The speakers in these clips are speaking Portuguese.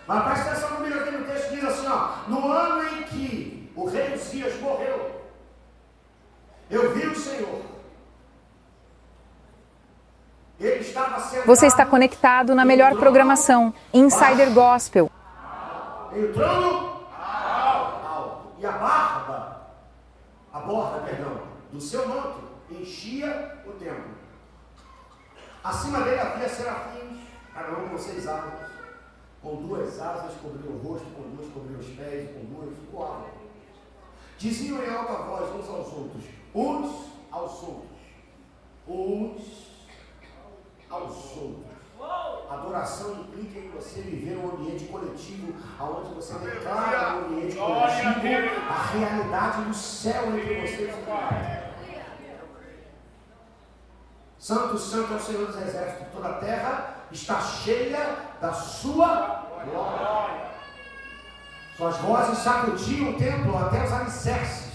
Mas presta atenção comigo aqui no texto, diz assim, ó, no ano em que o rei Uzias morreu, eu vi o Senhor. Ele estava sentado. Você está conectado na melhor programação, Insider Gospel. Em o trono alto. E a borda, do seu manto enchia o templo. Acima dele havia serafins, cada um com 6 asas, com 2 asas cobriam o rosto, com 2 cobriam os pés, com 2 voavam. Diziam em alta voz uns aos outros, Adoração implica em você viver um ambiente coletivo, onde você declara no ambiente coletivo a realidade do céu entre vocês. Santo, santo é o Senhor dos Exércitos, toda a terra está cheia da sua glória. Suas vozes sacudiam o templo até os alicerces,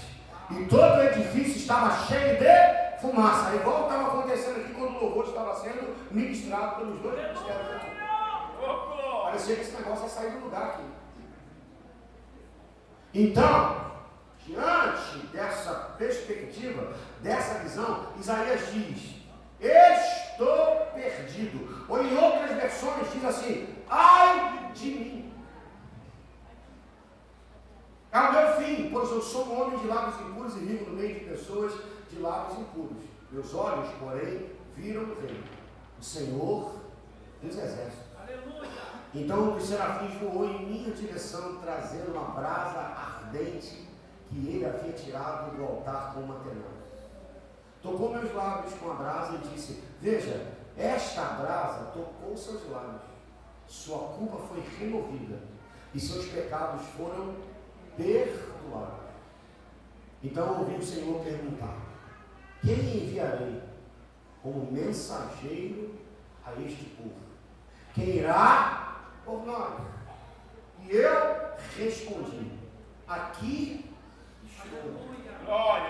e todo o edifício estava cheio de fumaça, igual estava acontecendo aqui quando o louvor estava sendo ministrado pelos 2 ministérios aqui. Parecia que esse negócio ia sair do lugar aqui. Então, diante dessa perspectiva, dessa visão, Isaías diz: estou perdido. Ou em outras versões diz assim: ai de mim. É o meu fim, pois eu sou um homem de lábios impuros e vivo no meio de pessoas de lábios impuros. Meus olhos, porém, viram o Rei, o Senhor dos Exércitos. Aleluia. Então um dos serafins voou em minha direção, trazendo uma brasa ardente que ele havia tirado do altar com uma tenaz. Tocou meus lábios com a brasa e disse: veja, esta brasa tocou seus lábios. Sua culpa foi removida e seus pecados foram perdoados. Então ouvi o Senhor perguntar: quem enviarei como mensageiro a este povo? Quem irá por nós? E eu respondi: aqui estou.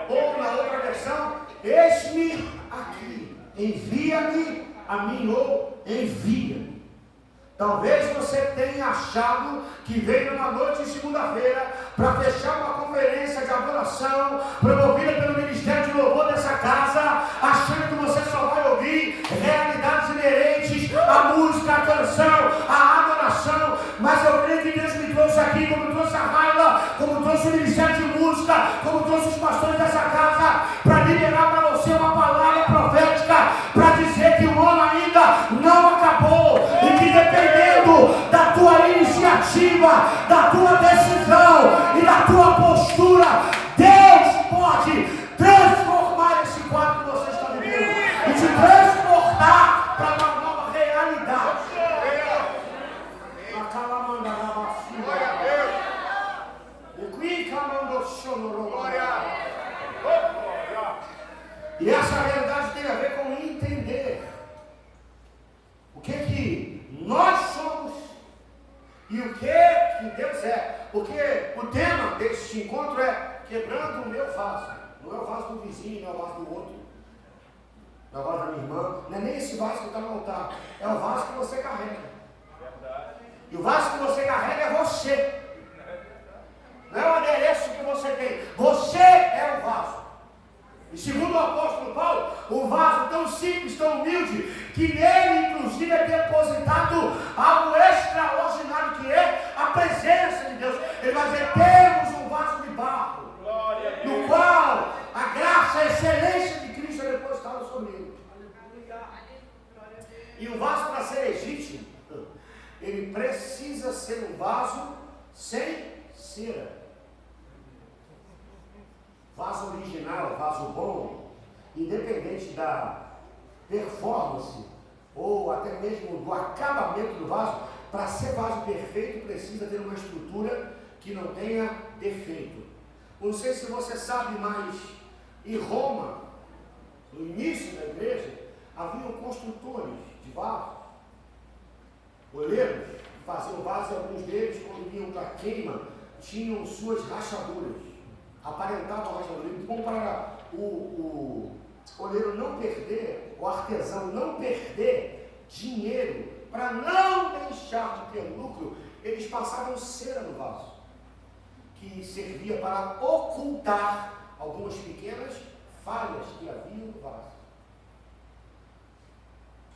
Ou na outra versão: eis-me aqui, envia-me a mim, ou envia. Talvez você tenha achado que veio numa noite de segunda-feira para fechar uma conferência de adoração promovida pelo Ministério de Louvor dessa casa, achando que você só vai ouvir realidades inerentes à música, à canção, à adoração. Mas eu creio que Deus me trouxe aqui, como trouxe a Raila, como trouxe o Ministério de Música, como trouxe os pastores dessa casa, para liberar para você uma palavra profética, para dizer que o ano ainda não acabou e que dependendo da tua iniciativa, da tua decisão e da tua postura, Deus pode transformar esse quadro que você está vivendo e te transportar para uma nova realidade. E essa realidade tem a ver com entender o que nós somos e o que Deus é. Porque o tema deste encontro é quebrando o meu vaso. Não é o vaso do vizinho, não é o vaso do outro, não é o vaso da minha irmã, não é nem esse vaso que está no altar, é o vaso que você carrega. E o vaso que você carrega é você. Não é o adereço que você tem. Você é o vaso. E segundo o apóstolo Paulo, o vaso tão simples, tão humilde, que nele inclusive é depositado algo extraordinário, que é a presença de Deus. Ele vai dizer: temos um vaso de barro, no qual a graça, a excelência de Cristo é depositada sobre ele. E o vaso, para ser legítimo, ele precisa ser um vaso sem cera. Vaso original, vaso bom, independente da performance ou até mesmo do acabamento do vaso, para ser vaso perfeito precisa ter uma estrutura que não tenha defeito. Não sei se você sabe, mas em Roma, no início da igreja, haviam construtores de vaso, oleiros, que faziam vaso, e alguns deles, quando iam para queima, tinham suas rachaduras. Aparentavam a rachadura, então para o oleiro não perder, o artesão não perder dinheiro, para não deixar de ter lucro, eles passavam cera no vaso, que servia para ocultar algumas pequenas falhas que havia no vaso.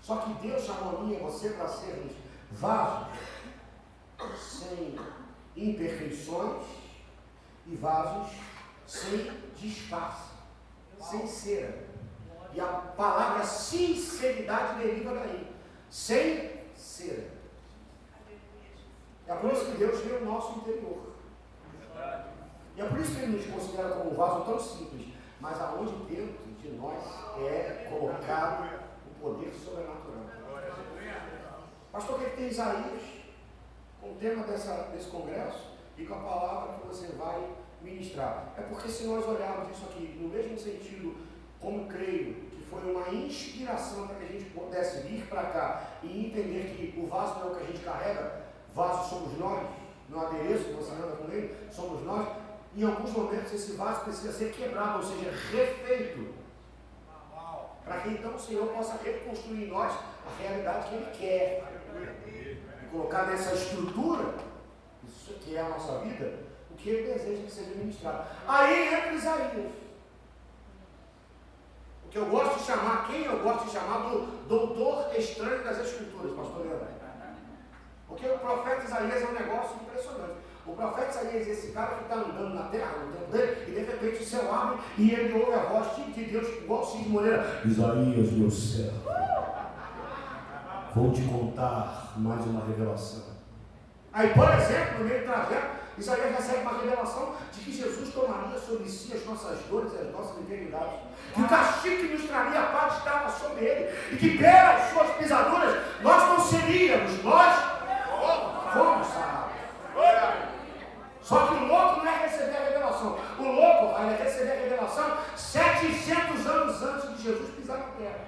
Só que Deus chamou a mim e você para sermos vasos sem imperfeições e vasos sem disfarce, sem cera. E a palavra sinceridade deriva daí. Sem cera. É por isso que Deus vê o nosso interior. E é por isso que Ele nos considera como um vaso tão simples, mas aonde dentro de nós é colocado o poder sobrenatural. Pastor, o que tem Isaías com o tema desse congresso e com a palavra que você vai ministrar? É porque se nós olharmos isso aqui no mesmo sentido, como creio que foi uma inspiração para que a gente pudesse vir para cá e entender que o vaso não é o que a gente carrega, vaso somos nós, no adereço que você anda com ele, somos nós. Em alguns momentos esse vaso precisa ser quebrado, ou seja, refeito, para que então o Senhor possa reconstruir em nós a realidade que Ele quer, e colocar nessa estrutura, isso que é a nossa vida, o que Ele deseja que seja ministrado. Aí entra Isaías, o que eu gosto de chamar, quem eu gosto de chamar do doutor estranho das Escrituras, pastor Leandro. Porque o profeta Isaías é um negócio impressionante. O profeta Isaías é esse cara que está andando na terra, no tempo dele, e de repente o céu abre e ele ouve a voz de Deus, igual o Cid Moreira: Isaías, meu servo, vou te contar mais uma revelação. Aí, por exemplo, no meio do trajeto, Isaías recebe uma revelação de que Jesus tomaria sobre si as nossas dores e as nossas enfermidades. Que o castigo que nos traria a paz estava sobre ele. E que pelas suas pisaduras nós não seríamos, nós fomos sarados. Só que o louco não é receber a revelação. O louco vai receber a revelação 700 anos antes de Jesus pisar na terra.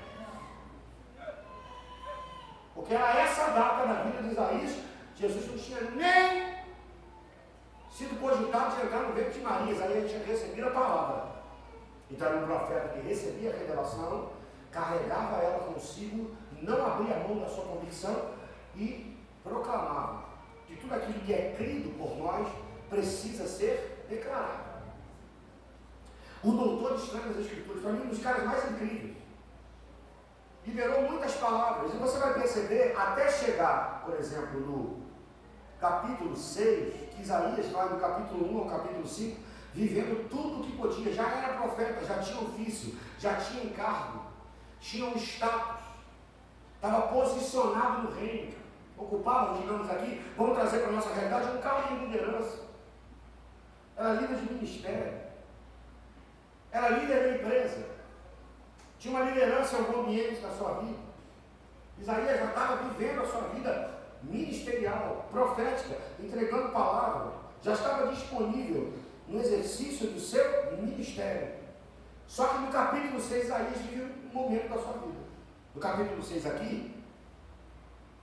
Porque era essa data da vida de Isaías. Jesus não tinha nem sido cogitado de entrar no ventre de Maria. Isaías tinha recebido a palavra. Então era um profeta que recebia a revelação, carregava ela consigo, não abria mão da sua convicção e proclamava que tudo aquilo que é crido por nós precisa ser declarado. O doutor estranho das Escrituras foi um dos caras mais incríveis. Liberou muitas palavras. E você vai perceber, até chegar, por exemplo, no capítulo 6, que Isaías vai do capítulo 1 ao capítulo 5, vivendo tudo o que podia. Já era profeta, já tinha ofício, já tinha encargo, tinha um status, estava posicionado no reino, ocupava, digamos aqui, vamos trazer para a nossa realidade, um cargo de liderança. Era líder de ministério, era líder da empresa, tinha uma liderança em algum ambiente da sua vida. Isaías já estava vivendo a sua vida ministerial, profética, entregando palavra, já estava disponível no exercício do seu ministério. Só que no capítulo 6, Isaías vive um momento da sua vida. No capítulo 6 aqui,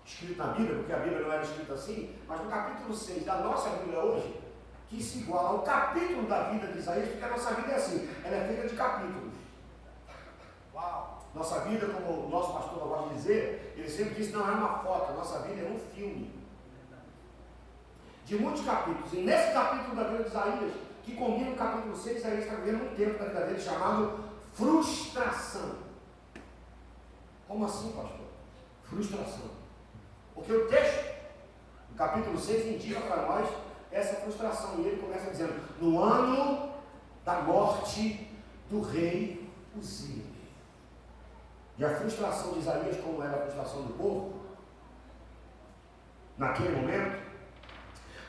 escrito na Bíblia, porque a Bíblia não era escrita assim, mas no capítulo 6 da nossa Bíblia hoje, que se iguala ao capítulo da vida de Isaías, porque a nossa vida é assim, ela é feita de capítulos. Uau. Nossa vida, como o nosso pastor gosta de dizer, ele sempre diz, não é uma foto, nossa vida é um filme. De muitos capítulos. E nesse capítulo da vida de Isaías, que combina o capítulo 6, Isaías está vivendo um tempo da vida dele chamado frustração. Como assim, pastor? Frustração. Porque o texto, no capítulo 6, indica para nós essa frustração. E ele começa dizendo, no ano da morte do rei Uzias. E a frustração de Isaías, como era a frustração do povo, naquele momento,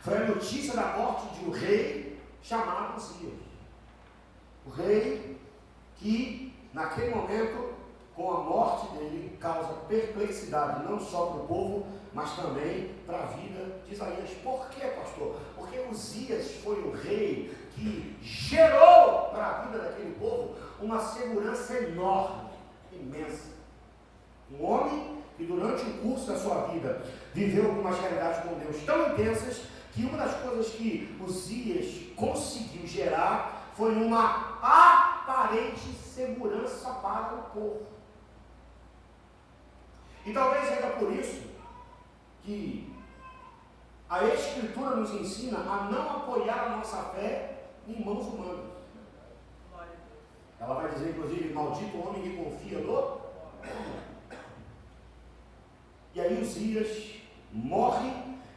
foi a notícia da morte de um rei chamado Uzias. O rei que, naquele momento, com a morte dele, causa perplexidade não só para o povo, mas também para a vida de Isaías. Por quê, pastor? Porque Uzias foi o rei que gerou para a vida daquele povo uma segurança enorme, imensa. Um homem que durante o curso da sua vida viveu algumas realidades com Deus tão intensas que uma das coisas que Uzias conseguiu gerar foi uma aparente segurança para o povo. E talvez seja por isso que A Escritura nos ensina a não apoiar a nossa fé em mãos humanas. Ela vai dizer, inclusive, maldito o homem que confia no homem. E aí Uzias morre,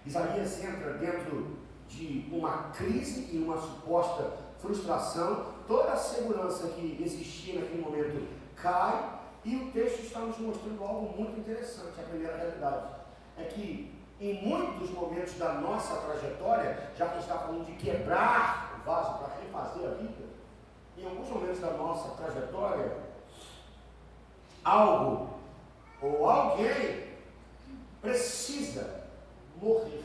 Isaías entra dentro de uma crise e uma suposta frustração, toda a segurança que existia naquele momento cai, e o texto está nos mostrando algo muito interessante. A primeira realidade é que em muitos momentos da nossa trajetória, já que está falando de quebrar o vaso para refazer a vida, em alguns momentos da nossa trajetória, algo ou alguém precisa morrer.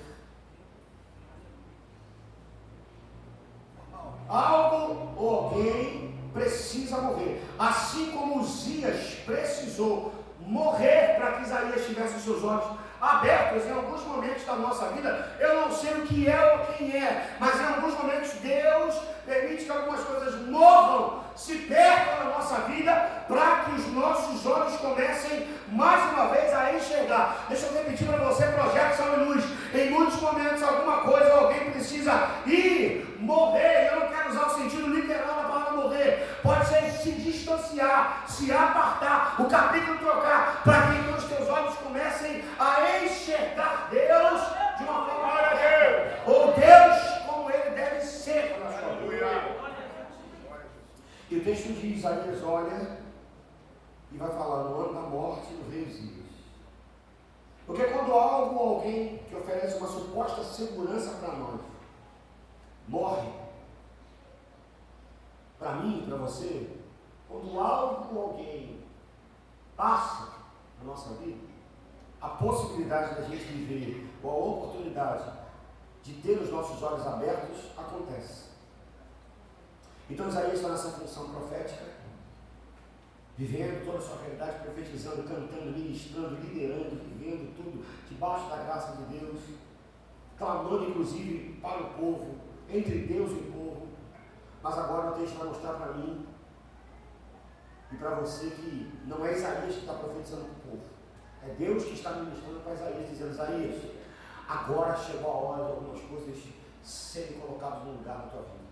Algo ou alguém precisa morrer. Assim como Uzias precisou morrer para que Isaías tivesse os seus olhos abertos em alguns momentos da nossa vida. Eu não sei o que é ou quem é, mas em alguns momentos Deus permite que algumas coisas morram, se percam na nossa vida, para que os nossos olhos comecem mais uma vez a enxergar. Deixa eu repetir para você, Projeto Sal e Luz. Em muitos momentos alguma coisa ou alguém precisa ir, morrer. Eu não quero usar o sentido literal da palavra morrer. Pode ser se distanciar, se apartar, o capítulo trocar, para que então os teus olhos comecem a enxergar Deus de uma forma maior, ou Deus como Ele deve ser na sua vida. E o texto diz, Isaías olha e vai falar no ano da morte do rei Uzias. Porque quando algo ou alguém que oferece uma suposta segurança para nós morre, para mim, para você, quando algo ou alguém passa na nossa vida, a possibilidade da gente viver, ou a oportunidade de ter os nossos olhos abertos, acontece. Então Isaías está nessa função profética, vivendo toda a sua realidade, profetizando, cantando, ministrando, liderando, vivendo tudo debaixo da graça de Deus, clamando inclusive para o povo, entre Deus e o povo. Mas agora o texto vai mostrar para mim e para você que não é Isaías que está profetizando para o povo, é Deus que está ministrando para Isaías, dizendo: Isaías, agora chegou a hora de algumas coisas serem colocadas no lugar da tua vida.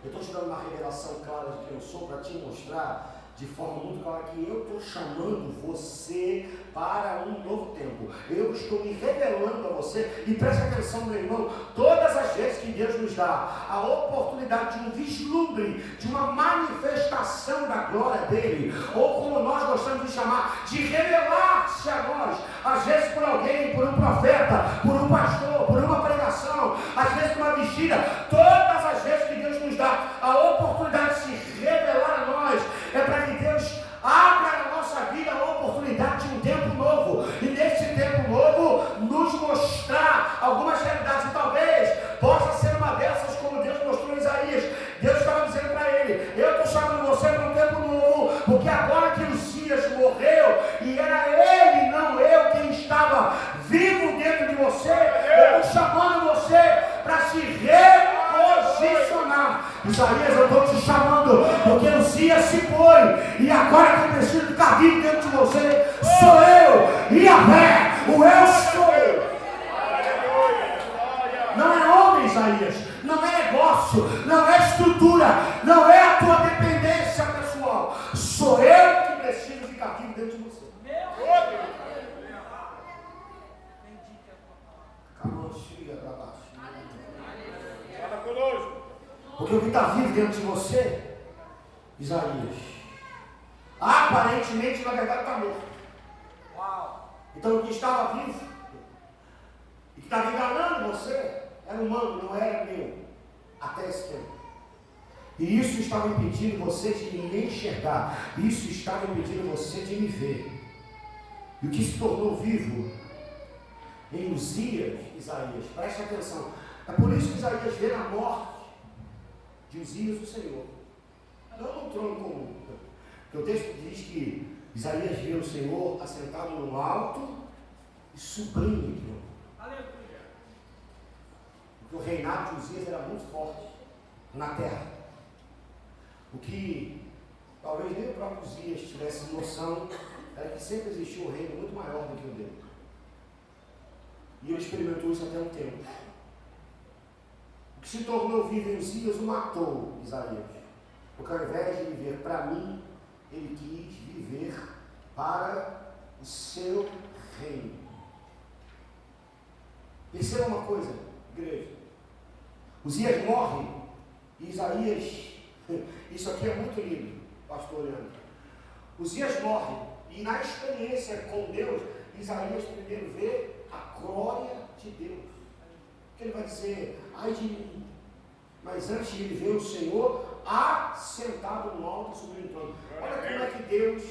Eu estou te dando uma revelação clara de quem eu sou, para te mostrar de forma muito clara que eu estou chamando você para um novo tempo. Eu estou me revelando a você, e preste atenção, meu irmão, todas as vezes que Deus nos dá a oportunidade de um vislumbre, de uma manifestação da glória dele, ou como nós gostamos de chamar, de revelar-se a nós, às vezes por alguém, por um profeta, por um pastor, por uma pregação, às vezes por uma vigília, todas as vezes que Deus nos dá a oportunidade de se revelar a nós, é para que Deus abra na nossa vida a oportunidade de um tempo novo, e nesse tempo novo nos mostrar algumas realidades, e talvez possa ser uma dessas, como Deus mostrou em Isaías. Deus estava dizendo para ele: eu estou chamando você para um tempo novo, porque agora que Uzias morreu, e era ele, não eu, quem estava vivo dentro de você, eu estou chamando você para se reposicionar. Isaías, eu estou te chamando, porque Uzias se foi, e agora quem precisa ficar vivo dentro de você sou eu, e a fé, o eu sou. Não é homem, Isaías, não é negócio, não é estrutura, não é a tua dependência pessoal, sou eu que preciso ficar vivo dentro de você. Fala conosco. Porque o que está vivo dentro de você, Isaías, aparentemente, na verdade, está morto. Então o que estava vivo e que estava enganando você era humano, não era meu, até esse tempo. E isso estava impedindo você de me enxergar, isso estava impedindo você de me ver. E o que se tornou vivo em Uzias, Isaías, preste atenção, é por isso que Isaías vê na morte de Uzias o Senhor, não no trono comum, porque o texto diz que Isaías vê o Senhor assentado no alto e sublime trono. Aleluia. Porque o reinado de Uzias era muito forte na terra, o que talvez nem o próprio Uzias tivesse noção, era que sempre existiu um reino muito maior do que o dele. E ele experimentou isso até um tempo. O que se tornou vivo em Uzias o matou, Isaías. Porque ao invés de viver para mim, ele quis viver para o seu reino. Perceba uma coisa, igreja. Uzias morre e Isaías, isso aqui é muito lindo, pastor Leandro. Uzias morre e na experiência com Deus, Isaías primeiro vê a glória de Deus. Que ele vai dizer, ai de mim. Mas antes ele vê o Senhor assentado no alto sobre o trono. Olha como é que Deus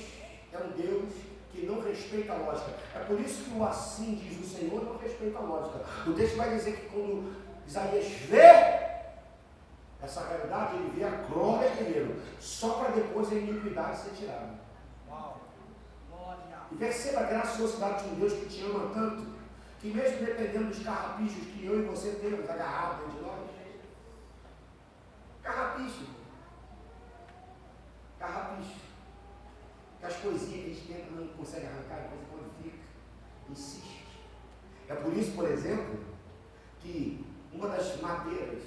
é um Deus que não respeita a lógica. É por isso que o assim diz o Senhor não respeita a lógica. O texto vai dizer que quando Isaías vê essa realidade, ele vê a glória primeiro, só para depois a iniquidade ser tirada. E perceba a graciosidade de um Deus que te ama tanto, que mesmo dependendo dos carrapichos que eu e você temos agarrados dentro de nós, carrapicho, que as coisinhas que a gente tenta não consegue arrancar, depois quando fica, insiste. É por isso, por exemplo, que uma das madeiras,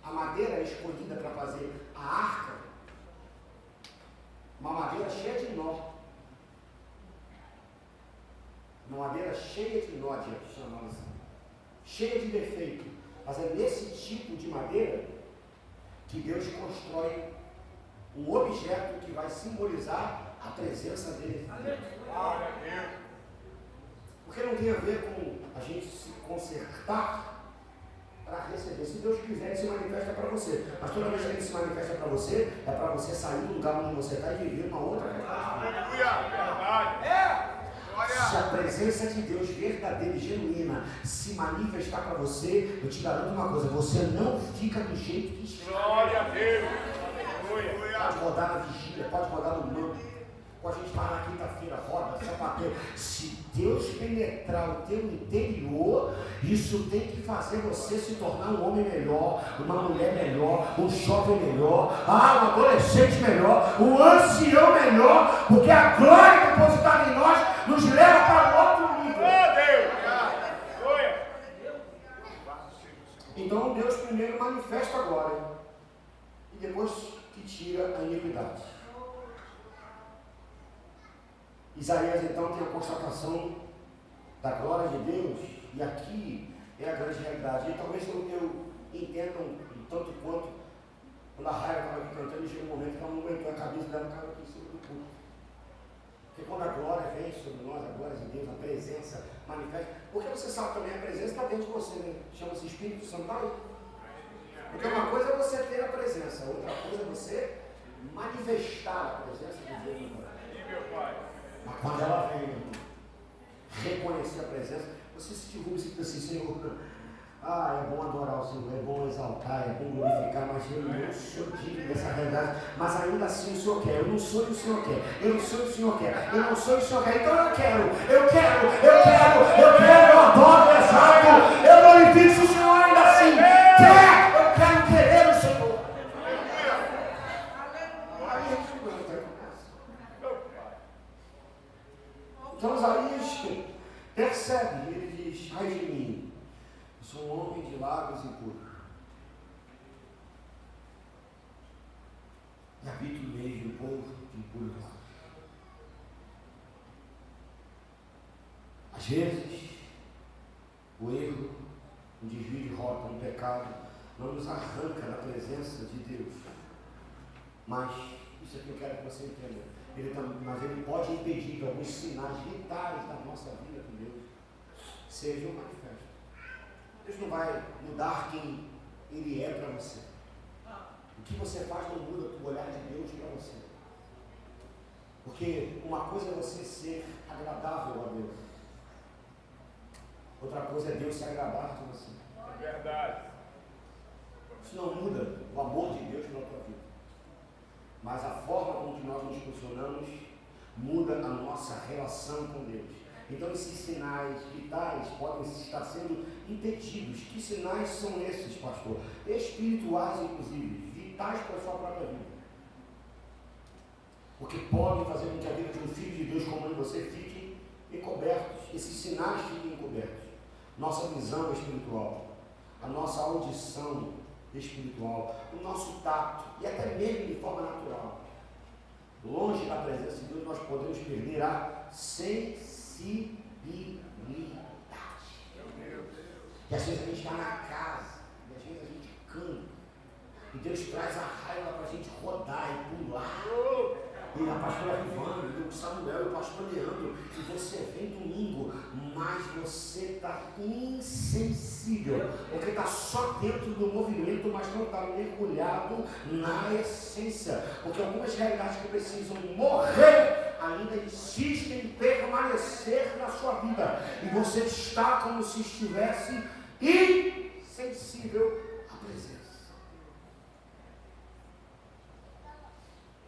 a madeira escolhida para fazer a arca, uma madeira cheia de nó. Uma madeira cheia de nó, chamamos assim, cheia de defeito. Mas é nesse tipo de madeira que Deus constrói um objeto que vai simbolizar a presença dele. Porque não tem a ver com a gente se consertar para receber. Se Deus quiser, ele se manifesta para você. Mas toda vez que ele se manifesta para você, é para você sair do lugar onde você está e viver uma outra realidade. Se a presença de Deus verdadeira e genuína se manifestar para você, eu te garanto uma coisa, você não fica do jeito que está. Glória a Deus. Pode rodar na vigília, pode rodar no manto. Quando a gente vai na quinta-feira, roda, sapateio. Se Deus penetrar o teu interior, isso tem que fazer você se tornar um homem melhor, uma mulher melhor, um jovem melhor, um adolescente melhor, um ancião melhor, porque a glória depositada em nós nos leva para outro nível. Então Deus primeiro manifesta a glória e depois que tira a iniquidade. Isaías então tem a constatação da glória de Deus, e aqui é a grande realidade. E talvez eu entenda um tanto quanto, quando a Raia estava aqui cantando, e chega um momento que ela não aguentou, a cabeça dela caiu aqui em cima do púlpito. Porque quando a glória vem sobre nós, a glória de Deus, a presença manifesta, porque você sabe também, a presença está dentro de você, né? Chama-se Espírito Santo, tá aí. Porque uma coisa é você ter a presença, outra coisa é você manifestar a presença de Deus no coração. Mas quando ela vem, reconhecer a presença, você se derruba e diz assim, Senhor, é bom adorar o Senhor, é bom exaltar, é bom glorificar, mas eu não sou digno dessa realidade, mas ainda assim o Senhor quer, eu não sou o Senhor quer, eu não sou o Senhor quer, eu não sou o Senhor quer, então eu quero, eu adoro, eu exalto, eu glorifico o Senhor ainda assim, eu quero querer o Senhor. Então Isaías percebe, ele diz, ai de mim, eu sou um homem de lábios impuros, e habito no meio de um povo de impuros lábios. Às vezes, o erro, um desvio de rota, um pecado, não nos arranca da presença de Deus, mas isso é que eu quero que você entenda. Mas ele pode impedir que alguns sinais vitais da nossa vida com Deus sejam manifestos. Deus não vai mudar quem Ele é para você. O que você faz não muda o olhar de Deus para você. Porque uma coisa é você ser agradável a Deus. Outra coisa é Deus se agradar de você. É verdade. Isso não muda o amor de Deus pela tua vida. Mas a forma como nós nos posicionamos muda a nossa relação com Deus. Então esses sinais vitais podem estar sendo impedidos. Que sinais são esses, pastor? Espirituais, inclusive, vitais para a sua própria vida. Porque podem fazer com que a vida de um filho de Deus como você fique encobertos. Esses sinais fiquem encobertos. nossa visão espiritual, a nossa audição espiritual, o nosso tato e até mesmo de forma natural. Longe da presença de Deus, nós podemos perder a sensibilidade. E às vezes a gente está na casa, e às vezes a gente canta, e Deus traz a raiva para a gente rodar e pular. E a pastora Ivana, e o Samuel, e o pastor Leandro, e você vem domingo, mas você está insensível, porque está só dentro do movimento, mas não está mergulhado na essência, porque algumas realidades que precisam morrer ainda insistem em permanecer na sua vida, e você está como se estivesse insensível à presença.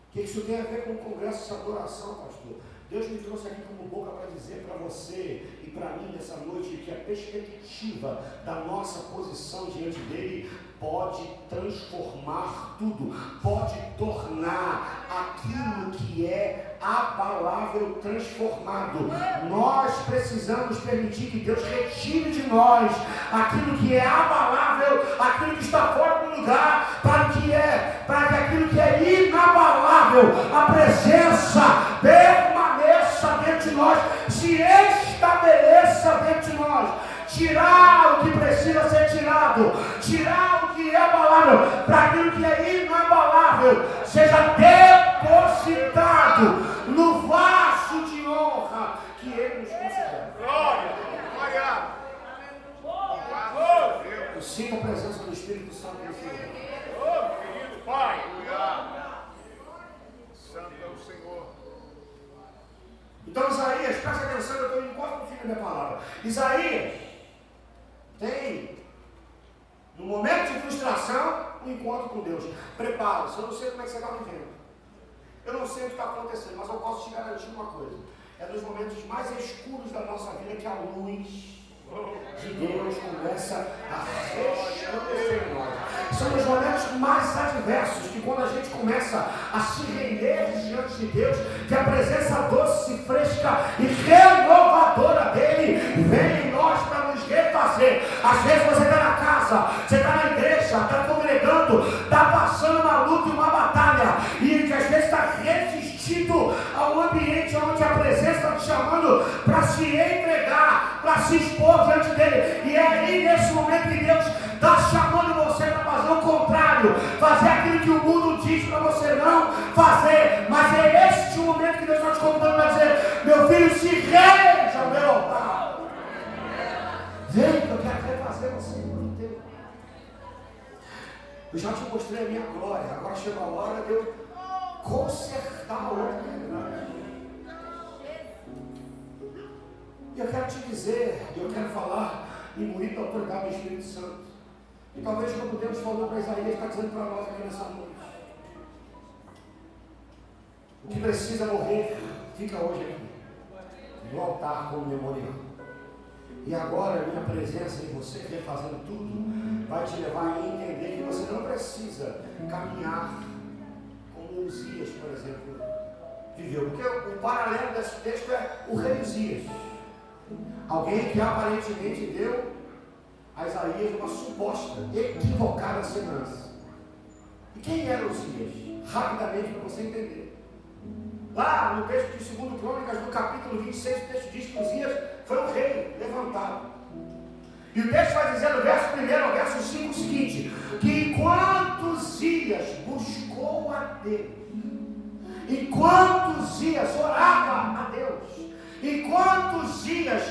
O que isso tem a ver com o congresso de adoração, pastor? Deus me trouxe aqui como boca para dizer para você e para mim nessa noite que a perspectiva da nossa posição diante dele pode transformar tudo, pode tornar aquilo que é abalável transformado. Nós precisamos permitir que Deus retire de nós aquilo que é abalável, aquilo que está fora do lugar, para que aquilo que é inabalável, a presença permaneça dentro de nós, se estabeleça dentro de nós. Tirar o que precisa ser tirado, tirar o que é abalável, para aquilo que é inabalável seja depositado no vaso de honra que Ele nos concedeu. Glória! Glória! Eu sinto a presença do Espírito Santo nesse lugar. Oh, querido Pai! Santo é o Senhor. Então Isaías, presta atenção, eu estou indo quase no fim da minha palavra. Isaías tem, no momento de frustração, um encontro com Deus. Prepara-se, eu não sei como é que você está vivendo. Eu não sei o que está acontecendo, mas eu posso te garantir uma coisa. É nos momentos mais escuros da nossa vida que a luz de Deus começa a resplandecer em nós. São os momentos mais adversos que quando a gente começa a se render diante de Deus, que a presença doce, fresca e renovadora dele vem em nós para nos refazer. Às vezes você está na casa, você está na igreja, está congregando, está passando uma luta e uma batalha, e que às vezes está resistindo ao ambiente onde a presença está te chamando para se entregar, para se expor diante dele. E é aí nesse momento que Deus está chamando você para fazer o contrário, fazer aquilo que o mundo diz para você não fazer. Mas é este o momento que Deus está te convidando para dizer: meu filho, se rende ao meu altar. Vem, que eu quero refazer você por inteiro. Eu já te mostrei a minha glória, agora chegou a hora de eu consertar a outra realidade. E eu quero te dizer, eu quero falar imbuído da autoridade do Espírito Santo. E talvez como Deus falou para Isaías, está dizendo para nós aqui nessa noite. O que precisa morrer, fica hoje aqui, no altar como memorial. E agora a minha presença em você, refazendo tudo, vai te levar a entender que você não precisa caminhar como Uzias, por exemplo, viveu. Porque o paralelo desse texto é o rei Uzias. Alguém que aparentemente deu a Isaías uma suposta, equivocada segurança. E quem era Uzias? Rapidamente para você entender. Lá no texto de 2 Crônicas, no capítulo 26, o texto diz que Uzias foi um rei levantado. E o texto vai dizer no verso 1 ao verso 5 o seguinte: que enquanto Uzias buscou a Deus, enquanto Uzias orava a Deus, enquanto Uzias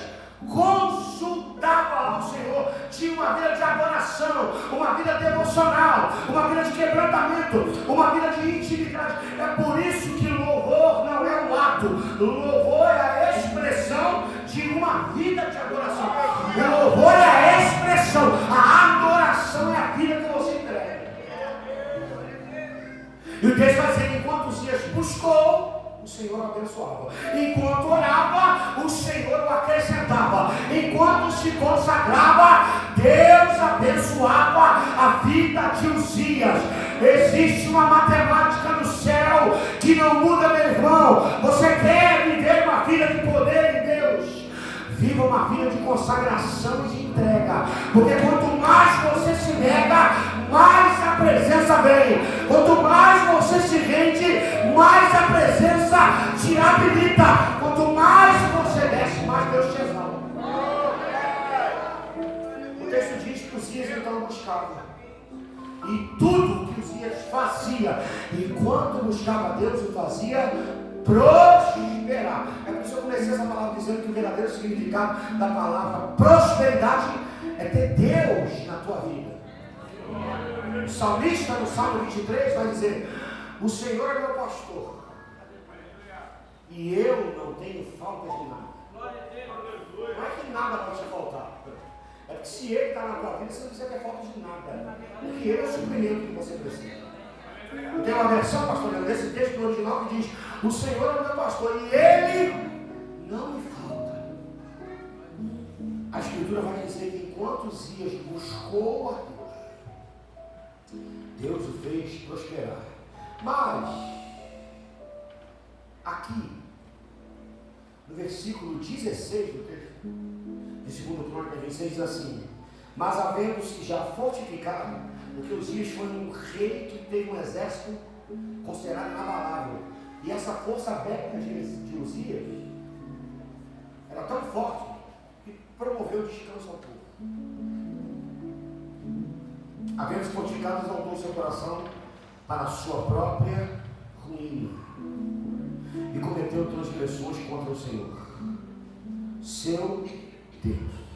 consultava ao Senhor, tinha uma vida de adoração, uma vida devocional, uma vida de quebrantamento, uma vida de intimidade. É por isso que louvor não é um ato, louvor é a expressão de uma vida de adoração. O louvor é a expressão, a adoração é a vida que você entrega. E o texto vai dizer que enquanto Uzias buscou, o Senhor abençoava. Enquanto orava, o Senhor o acrescentava. Enquanto se consagrava, Deus abençoava a vida de Uzias. Existe uma matemática no céu que não muda, meu irmão. Você quer viver uma vida de poder em Deus? Viva uma vida de consagração e de entrega. Porque quanto mais você se nega, mais a presença vem. Quanto mais você se rende, mais a presença te habilita. Quanto mais você desce, mais Deus te exalta. O texto diz que Uzias então buscava. E tudo que Uzias fazia, enquanto buscava Deus, o fazia prosperar. É por isso que eu comecei essa palavra dizendo que o verdadeiro significado da palavra prosperidade é ter Deus na tua vida. O salmista no Salmo 23 vai dizer: o Senhor é meu pastor e eu não tenho falta de nada. Não é que nada vai te faltar. É que se Ele está na tua vida, você não precisa ter falta de nada. Porque Ele é o suprimento que você precisa. Tem uma versão, pastor, nesse texto no original que diz: o Senhor é o meu pastor e Ele não me falta. A Escritura vai dizer que enquanto Uzias buscou a Deus o fez prosperar. Mas aqui no versículo 16 do texto de 2 Crônicas 26 diz assim: mas havendo-se já fortificado, porque Uzias foi um rei que teve um exército considerado inabalável, e essa força bélica de Uzias era tão forte que promoveu descanso ao povo. Havendo-se fortificado, exaltou seu coração para a sua própria ruína e cometeu transgressões contra o Senhor, seu Deus.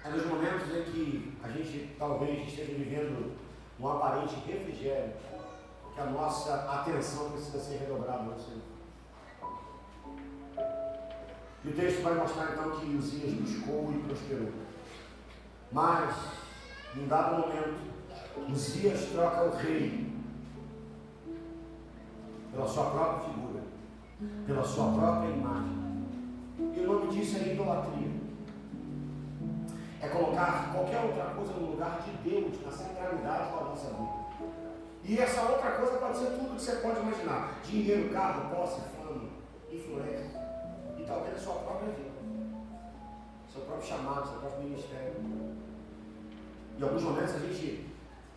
É nos momentos em que a gente talvez esteja vivendo um aparente refrigério que a nossa atenção precisa ser redobrada no Senhor. E o texto vai mostrar então que Uzias buscou e prosperou. Mas, num dado momento, Uzias troca o rei pela sua própria figura, pela sua própria imagem. E o nome disso é idolatria. É colocar qualquer outra coisa no lugar de Deus, na centralidade da nossa vida. E essa outra coisa pode ser tudo que você pode imaginar: dinheiro, carro, posse, fama, influência. E talvez a sua própria vida, seu próprio chamado, seu próprio ministério. Em alguns momentos a gente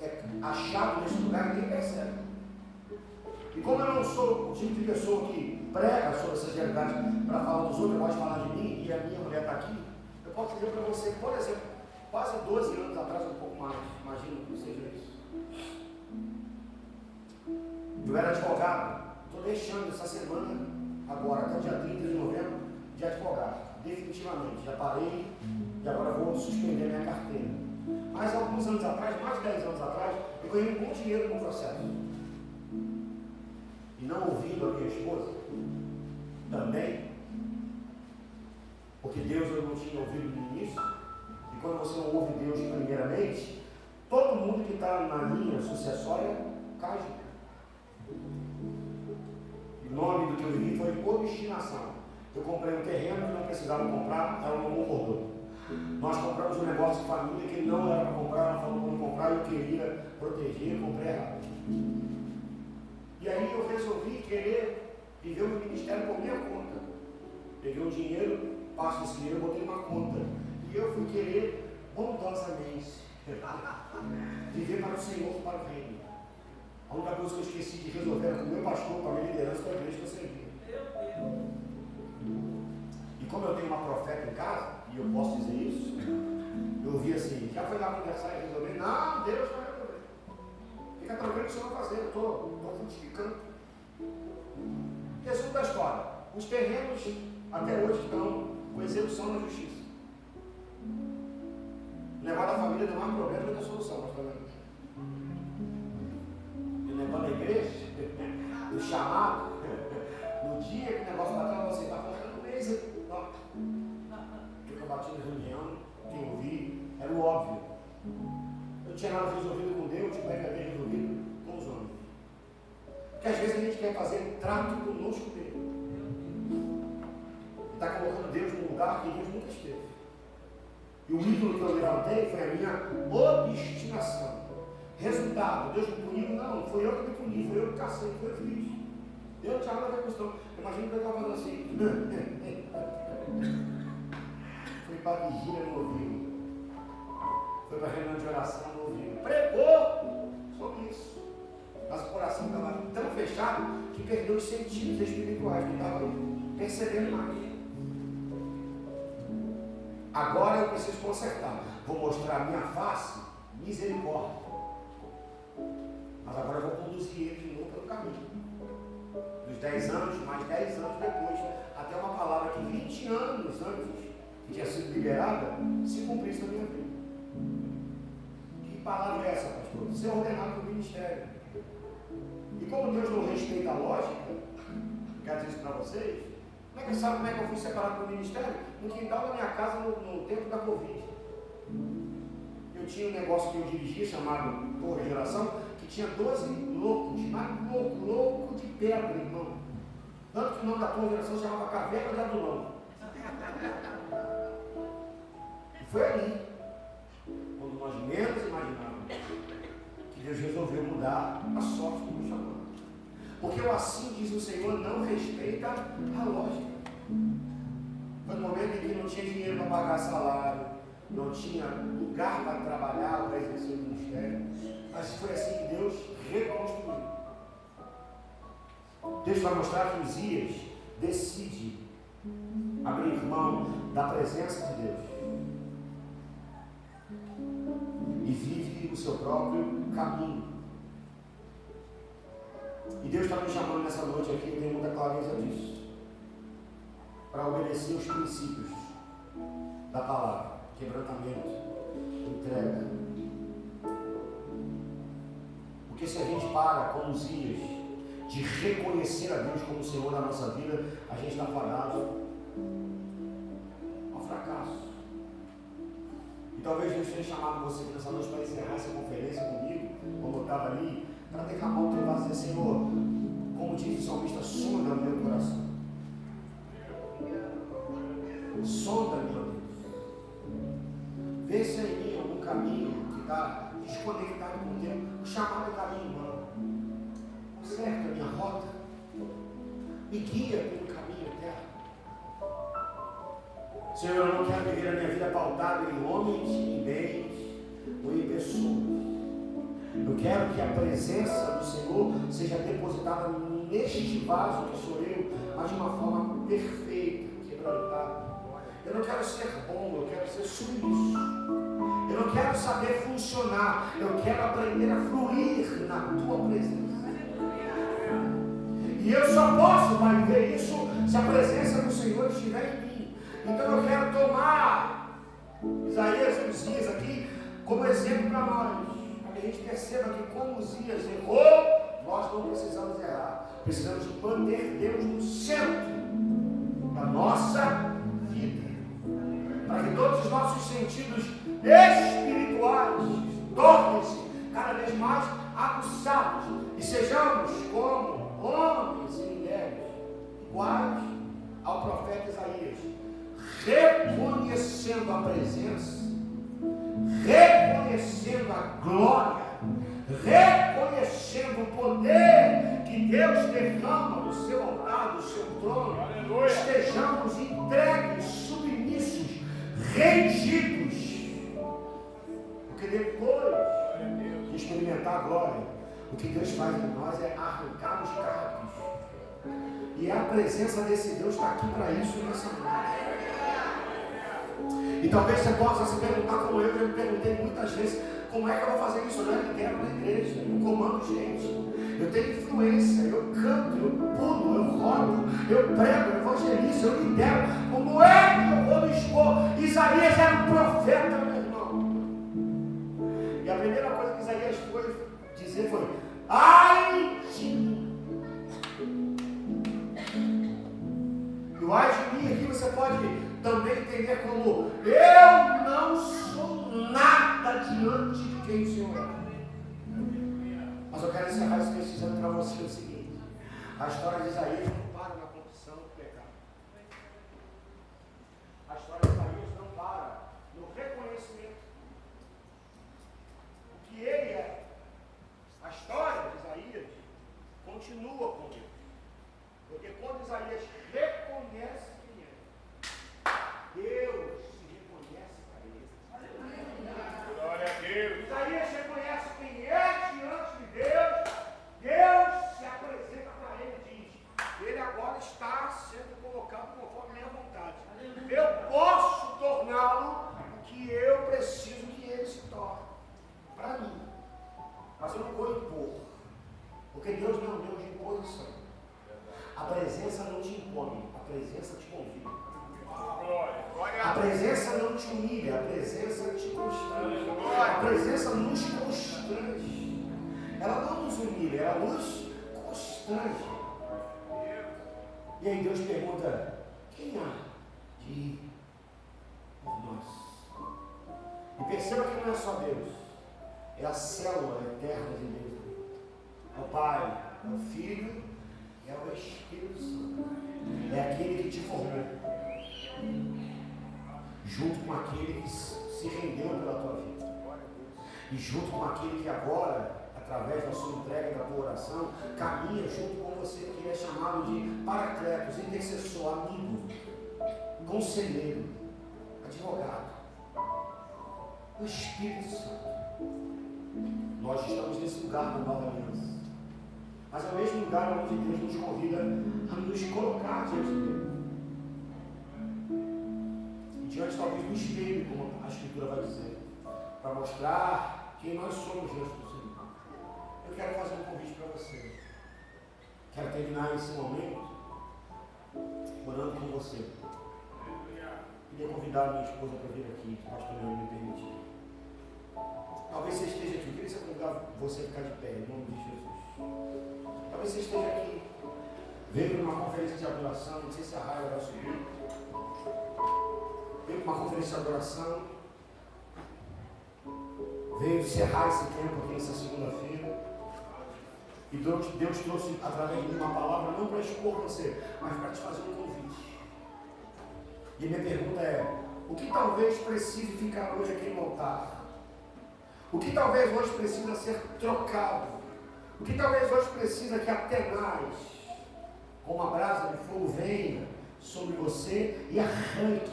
é achado nesse lugar e nem percebe. E como eu não sou o tipo de pessoa que prega sobre essas realidades para falar dos outros, eu gosto de falar de mim, e a minha mulher está aqui, eu posso dizer para você, por exemplo, quase 12 anos atrás, um pouco mais, imagino que seja isso. Eu era advogado, estou deixando essa semana, agora, até o dia 30 de novembro, de advogado, definitivamente. Já parei e agora vou suspender minha carteira. Mas alguns anos atrás, mais de 10 anos atrás, eu ganhei um bom dinheiro no processo. E não ouvindo a minha esposa, também, porque Deus eu não tinha ouvido no início, e quando você não ouve Deus primeiramente, todo mundo que está na linha sucessória cai. O nome do que eu vivi foi obstinação. Eu comprei um terreno que não precisava comprar, ela não concordou. Nós compramos um negócio de família que não era para comprar, ela falou para não comprar, eu queria proteger, comprei errado. E aí eu resolvi querer viver o meu ministério por minha conta. Peguei um dinheiro, passo esse dinheiro, botei numa conta. E eu fui querer bondosamente viver para o Senhor, para o reino. A única coisa que eu esqueci de resolver era com o meu pastor, com a minha liderança, com a igreja que eu servia. E como eu tenho uma profeta em casa, e eu posso dizer isso, eu ouvi assim: já foi lá conversar e resolver? Não, Deus vai resolver. Fica tranquilo que o Senhor vai fazer, eu estou frutificando. Resumo da história: os terrenos até hoje estão com execução na justiça. O negócio da família não há problema, não tem solução, mas também. O negócio da igreja, do chamado, no dia que o negócio bateu, você está faltando um mês. Eu bati na reunião, quem ouvi, era o óbvio. Eu não tinha nada resolvido com Deus, como é que eu tenho resolvido com os homens? Porque às vezes a gente quer fazer trato conosco mesmo. Está colocando Deus num lugar que Deus nunca esteve. E o ídolo que eu levantei foi a minha obstinação. Resultado: Deus me puniu? Não, foi eu que me puni, foi eu que cacei, foi eu que fiz. Eu não tinha nada a ver com isso. Imagina que eu estava fazendo assim. Fui para a vigília no ouvido. Foi para a reunião de oração no ouvido. Pregou sobre isso. Mas o coração estava tão fechado que perdeu os sentidos espirituais. Não estava percebendo mais. Agora eu preciso consertar. Vou mostrar a minha face, misericórdia. Mas agora eu vou conduzir ele de novo pelo caminho. Dos 10 anos, mais 10 anos depois, até uma palavra que 20 anos antes, que tinha sido liberada, se cumprisse na minha vida. Que palavra é essa, pastor? Ser ordenado para o ministério. E como Deus não respeita a lógica, quero dizer isso para vocês, como é que sabe como é que eu fui separado do ministério? No quintal da minha casa, no tempo da Covid. Eu tinha um negócio que eu dirigia, chamado Torre de Geração, que tinha 12 loucos, mas louco de pedra, irmão. Tanto que o nome da Torre de Geração se chamava Caverna de Adulão. E foi ali, quando nós menos imaginávamos, que Deus resolveu mudar a sorte do meu chamado. Porque o assim diz o Senhor não respeita a lógica. Foi um momento em que não tinha dinheiro para pagar salário, não tinha lugar para trabalhar, para exercer o ministério. Mas foi assim que Deus reconstruiu. Deus vai mostrar que Uzias decide abrir mão da presença de Deus e vive o seu próprio caminho. E Deus está me chamando nessa noite aqui, eu tenho muita clareza disso, para obedecer os princípios da palavra: quebrantamento, entrega. Porque se a gente para com Uzias de reconhecer a Deus como o Senhor da nossa vida, a gente está fadado ao fracasso. E talvez Deus tenha chamado você nessa noite para encerrar essa conferência comigo, como eu estava ali, para derramar o teu vaso e dizer: Senhor, como diz o salmista, sonda o meu coração. Sonda, meu Deus. Vê se é em mim algum caminho que está desconectado com Deus. O chamado caminho, irmão. Conserta a minha rota. Me guia pelo caminho eterno. Senhor, eu não quero viver a minha vida pautada em homens, em bens ou em pessoas. Eu quero que a presença do Senhor seja depositada neste vaso que sou eu, mas de uma forma perfeita, quebrantada. Eu não quero ser bom, eu quero ser submisso. Eu não quero saber funcionar, eu quero aprender a fluir na tua presença. E eu só posso, Pai, ver isso se a presença do Senhor estiver em mim. Então eu quero tomar Isaías e Uzias aqui como exemplo para nós. Para que a gente perceba que como Uzias errou, nós não precisamos errar. Precisamos manter Deus no centro da nossa vida. Para que todos os nossos sentidos espirituais tornem-se cada vez mais aguçados e sejamos como homens e mulheres iguais ao profeta Isaías, reconhecendo a presença, reconhecendo a glória, reconhecendo o poder que Deus derrama no seu altar, no seu trono. Aleluia. Estejamos entregues, submissos, rendidos, porque depois de experimentar a glória, o que Deus faz em nós é arrancar os carros. E a presença desse Deus está aqui para isso nessa noite. E talvez você possa se perguntar, como eu já me perguntei muitas vezes: como é que eu vou fazer isso? Eu não lidero na igreja, eu comando gente, eu tenho influência, eu canto, eu pulo, eu rodo, eu prego, eu evangelizo, eu lidero. Como é que eu vou me expor? Isaías era um profeta, meu irmão. E a primeira coisa que Isaías foi dizer foi: ai de mim. E o ai de mim aqui você pode também entender como: eu não sou nada diante de quem o Senhor é. Mas eu quero encerrar esse texto dizendo para você o seguinte: a história de Isaías não para na confissão do pecado. A história de Isaías não para no reconhecimento do que ele é. A história de Isaías continua com Deus. não te humilha, a presença te constrange. A presença nos constrange. Ela não nos humilha, ela nos constrange. E aí Deus pergunta: quem há de ir por nós? E perceba que não é só Deus, é a célula eterna de Deus. É o Pai, é o Filho e é o Espírito Santo. É aquele que te formou, junto com aquele que se rendeu pela tua vida, e junto com aquele que agora, através da sua entrega e da tua oração, caminha junto com você, que é chamado de paracletos, intercessor, amigo, conselheiro, advogado, o Espírito Santo. Nós estamos nesse lugar da nova aliança, mas é o mesmo lugar onde Deus nos convida a nos colocar diante dele, e diante talvez do espelho, como a Escritura vai dizer, para mostrar quem nós somos diante do Senhor. Eu quero fazer um convite para você. Quero terminar esse momento orando com você. Queria convidar a minha esposa para vir aqui, se o pastor Leandro me permitir. Talvez você esteja aqui. Eu queria convidar você a ficar de pé, em nome de Jesus. Talvez você esteja aqui, veio numa conferência de adoração, não sei se a Raia vai subir. Veio para uma conferência de adoração, veio encerrar esse tempo aqui nessa segunda-feira, e Deus trouxe através de uma palavra não para expor você, mas para te fazer um convite. E a minha pergunta é: o que talvez precise ficar hoje aqui no altar? O que talvez hoje precisa ser trocado? O que talvez hoje precisa que Atenais, com uma brasa de fogo, venha sobre você e arranque,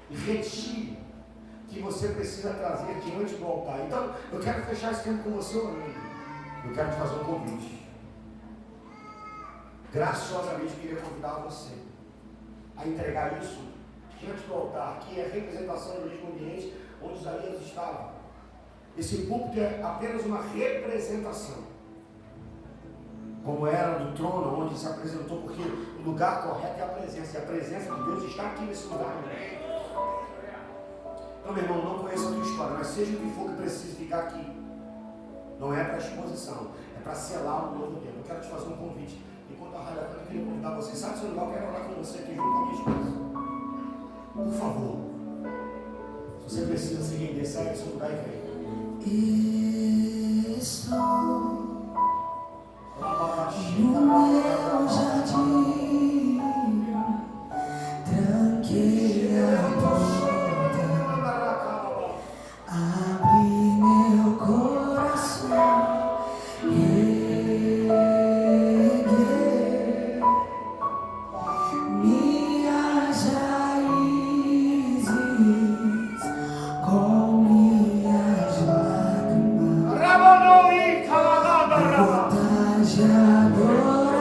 e retire, que você precisa trazer diante do altar. Então, eu quero fechar esse tempo com você orando. Eu quero te fazer um convite. Graciosamente, eu queria convidar você a entregar isso diante do altar, que é a representação do mesmo ambiente onde Isaías estava. Esse púlpito é apenas uma representação, como era do trono onde se apresentou, porque o lugar correto é a presença, e a presença de Deus está aqui nesse lugar. Então, meu irmão, não conheça a tua história, mas seja o que for que precise ficar aqui. Não é para exposição, é para selar um novo tempo. Eu quero te fazer um convite. Enquanto a Raia eu queria convidar você. Sabe o seu lugar? Eu quero orar com você aqui junto com a minha esposa. Por favor, se você precisa se render, sai do seu lugar e vem. Estou no meu jardim, tranquei a porta, abri meu coração, reguei minhas raízes com minhas lágrimas. Vontade agora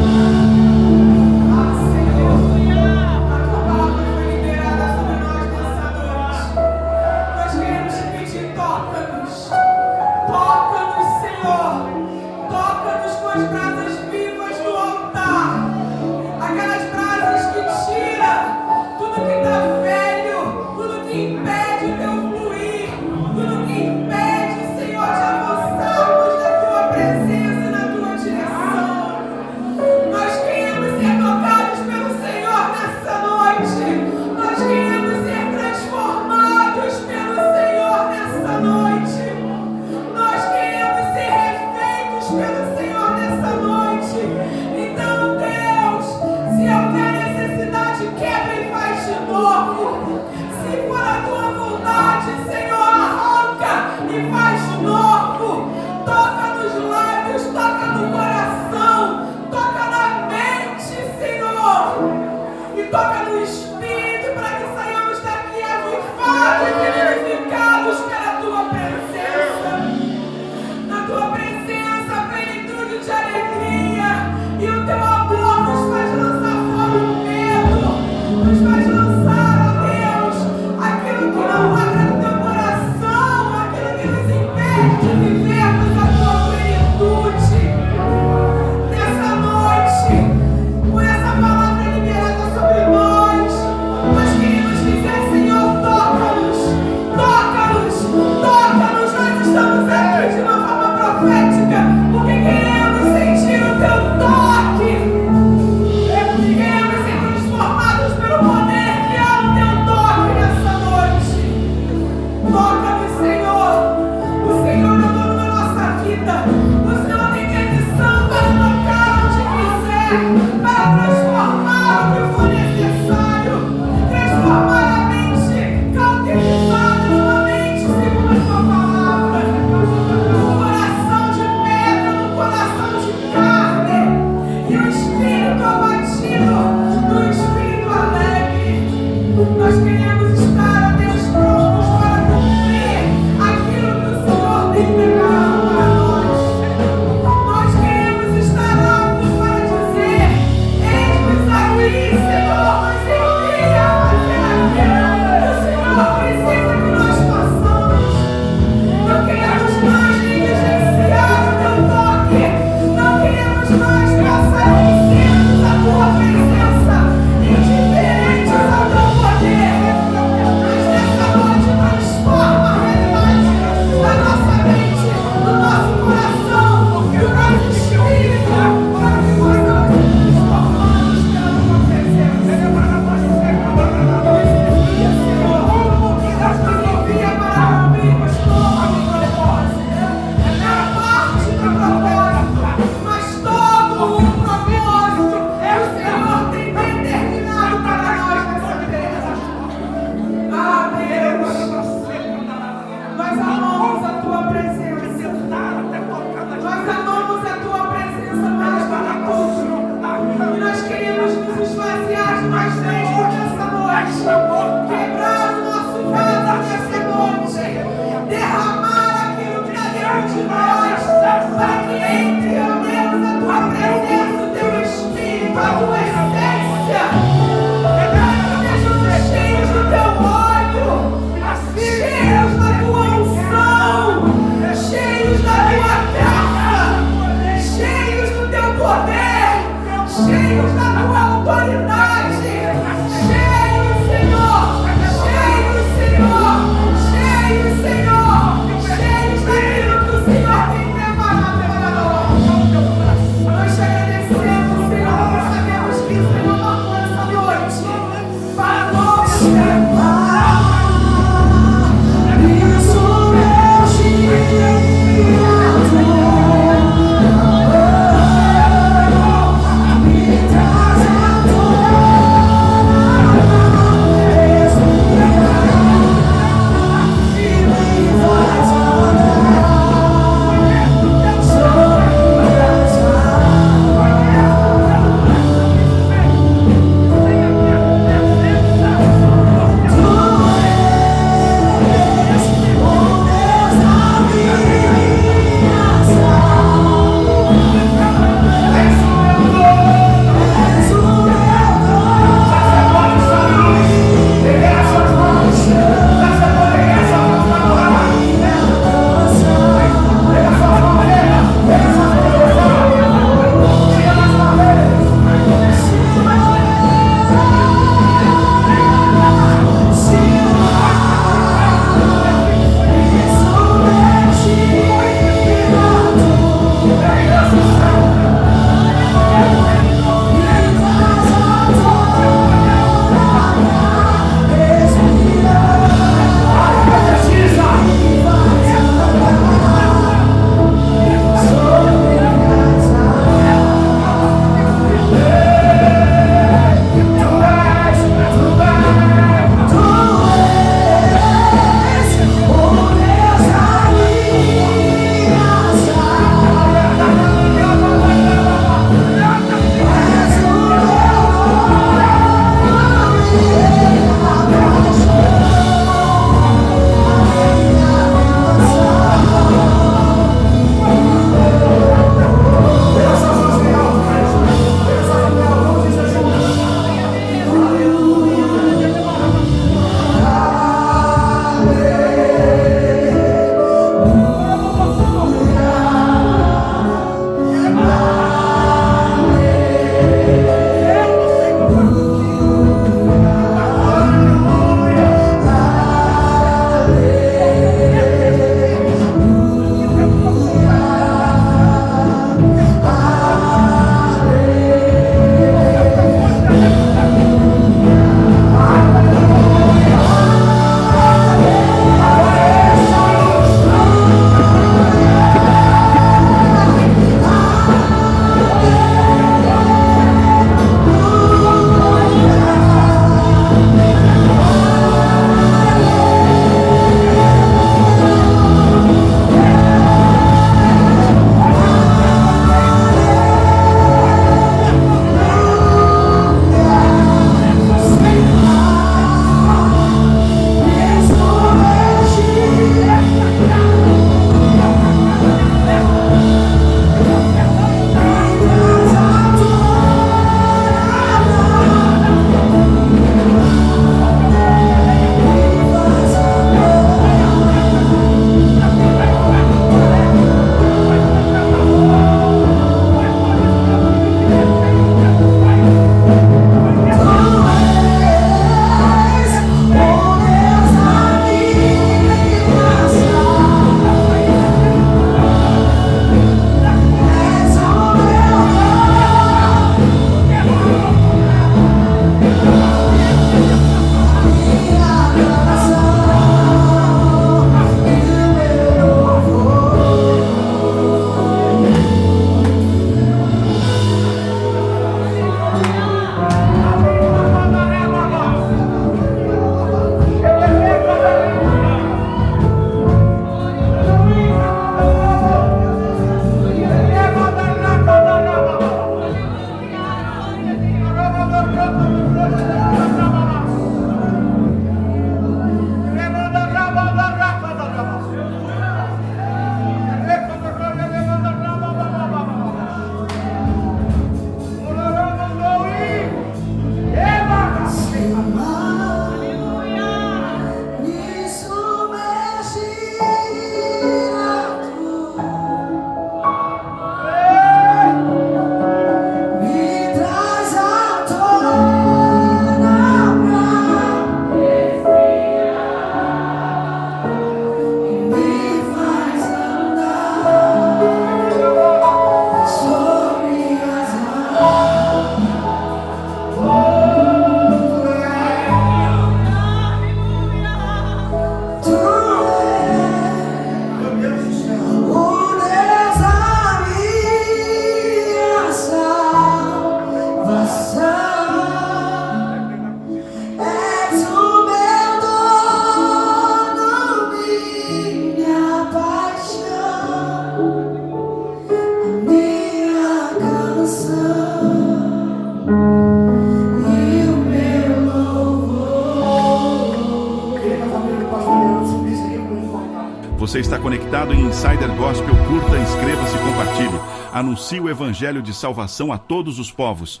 Você está conectado em Insider Gospel. Curta, inscreva-se e compartilhe. Anuncie o evangelho de salvação a todos os povos.